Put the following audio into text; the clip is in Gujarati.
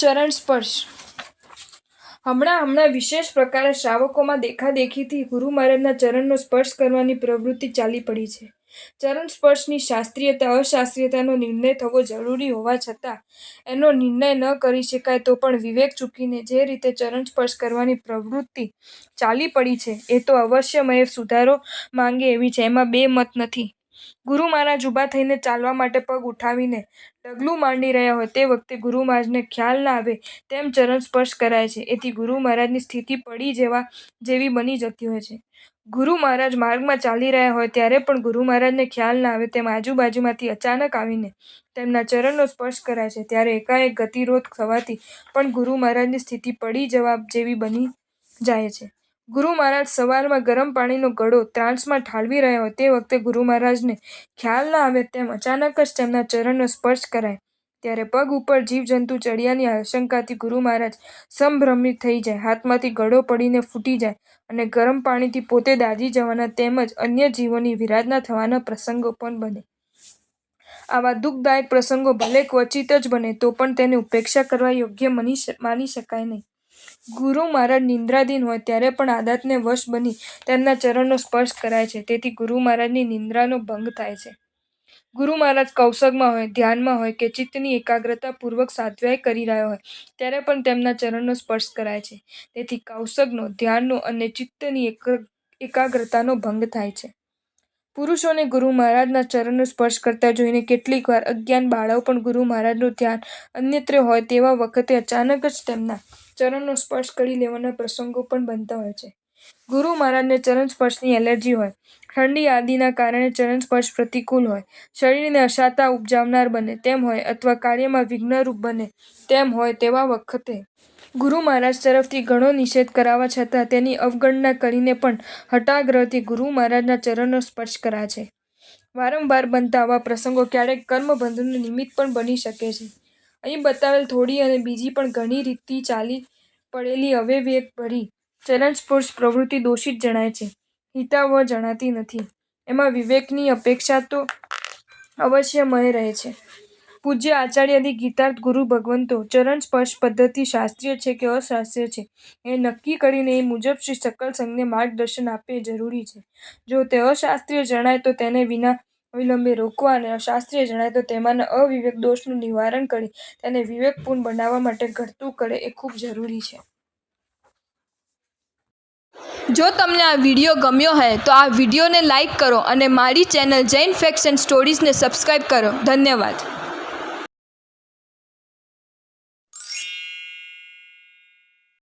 ચરણ સ્પર્શ. હમણાં વિશેષ પ્રકારે શ્રાવકોમાં દેખાદેખીથી ગુરુ મહારાજના ચરણનો સ્પર્શ કરવાની પ્રવૃત્તિ ચાલી પડી છે. ચરણ સ્પર્શની શાસ્ત્રીયતા અશાસ્ત્રીયતાનો નિર્ણય થવો જરૂરી હોવા છતાં એનો નિર્ણય ન કરી શકાય તો પણ વિવેક ચૂકીને જે રીતે ચરણ સ્પર્શ કરવાની પ્રવૃત્તિ ચાલી પડી છે એ તો અવશ્યમય સુધારો માંગે એવી છે. એમાં બે મત નથી. ગુરુ મહારાજ ઊભા થઈને ચાલવા માટે પગ ઉઠાવીને ડગલું માંડી રહ્યા હોય તે વખતે ગુરુ મહારાજને ખ્યાલ ના આવે તેમ ચરણ સ્પર્શ કરાય છે. એથી ગુરુ મહારાજની સ્થિતિ પડી જવા જેવી બની જતી હોય છે. ગુરુ મહારાજ માર્ગમાં ચાલી રહ્યા હોય ત્યારે પણ ગુરુ મહારાજને ખ્યાલ ના આવે તેમ આજુબાજુમાંથી અચાનક આવીને તેમના ચરણનો સ્પર્શ કરાય છે. ત્યારે એકાએક ગતિરોધ થવાથી પણ ગુરુ મહારાજની સ્થિતિ પડી જવા જેવી બની જાય છે. ગુરુ મહારાજ સવારમાં ગરમ પાણીનો ઘડો ત્રાંસમાં ઠાલવી રહ્યા હોય તે વખતે ગુરુ મહારાજને ખ્યાલ ના આવે તેમ અચાનક જ તેમના ચરણનો સ્પર્શ કરાય ત્યારે પગ ઉપર જીવજંતુ ચડિયાની આશંકાથી ગુરુ મહારાજ સંભ્રમિત થઈ જાય, હાથમાંથી ઘડો પડીને ફૂટી જાય અને ગરમ પાણીથી પોતે દાઝી જવાના તેમજ અન્ય જીવોની વિરાધના થવાના પ્રસંગો પણ બને. આવા દુઃખદાયક પ્રસંગો ભલે ક્વચિત જ બને તો પણ તેને ઉપેક્ષા કરવા યોગ્ય માની શકાય નહીં. ગુરુ મહારાજ નિંદ્રાધીન હોય ત્યારે પણ આદતને વશ બની તેમના ચરણનો સ્પર્શ કરાય છે. તેથી ગુરુ મહારાજની નિંદ્રાનો ભંગ થાય છે. ગુરુ મહારાજ કૌશગમાં હોય, ધ્યાનમાં હોય કે ચિત્તની એકાગ્રતા પૂર્વક સ્વાધ્યાય કરી રહ્યા હોય ત્યારે પણ તેમના ચરણનો સ્પર્શ કરાય છે. તેથી કૌશગનો, ધ્યાનનો અને ચિત્તની એકાગ્રતાનો ભંગ થાય છે. પુરુષોને ગુરુ મહારાજના ચરણનો સ્પર્શ કરતા જોઈને કેટલીક વાર અજ્ઞાન બાળાઓ પણ ગુરુ મહારાજનું ધ્યાન અન્યત્ર હોય તેવા વખતે અચાનક જ તેમના ચરણનો સ્પર્શ કરી લેવાના પ્રસંગો પણ બનતા હોય છે. ગુરુ મહારાજને ચરણ સ્પર્શની એલર્જી હોય, ઠંડી આદિના કારણે ચરણ સ્પર્શ પ્રતિકૂળ હોય, શરીરને અશાતા ઉપજાવનાર બને તેમ હોય અથવા કાર્યમાં વિઘ્નરૂપ બને તેમ હોય તેવા વખતે ગુરુ મહારાજ તરફથી ઘણો નિષેધ કરાવા છતાં તેની અવગણના કરીને પણ હઠાગ્રહથી ગુરુ મહારાજના ચરણનો સ્પર્શ કરાય છે. વારંવાર બનતા આવા પ્રસંગો ક્યારેક કર્મબંધનું નિમિત્ત પણ બની શકે છે. અહીં બતાવેલ થોડી અને બીજી પણ ઘણી રીતથી ચાલી પડેલી અવિવેકભરી ચરણ સ્પર્શ પ્રવૃત્તિ દોષિત જણાય છે, હિતાવહ જણાતી નથી. એમાં વિવેકની અપેક્ષા તો અવશ્યમય રહે છે. પૂજ્ય આચાર્યાદિ ગીતાર્થ ગુરુ ભગવંતો ચરણ સ્પર્શ પદ્ધતિ શાસ્ત્રીય છે કે અશાસ્ત્રીય છે એ નક્કી કરીને એ મુજબ શ્રી સકલ સંઘને માર્ગદર્શન આપે એ જરૂરી છે. જો તે અશાસ્ત્રીય જણાય તો તેને વિના વિલંબે રોકવા અને અશાસ્ત્રીય જણાય તો તેમાંના અવિવેક દોષનું નિવારણ કરી તેને વિવેકપૂર્ણ બનાવવા માટે ઘટતું કરે એ ખૂબ જરૂરી છે. જો તમને આ વિડીયો ગમ્યો હોય તો આ વિડીયોને લાઈક કરો અને મારી ચેનલ જૈન ફેક્ટ્સ એન્ડ સ્ટોરીઝને સબસ્ક્રાઈબ કરો. ધન્યવાદ.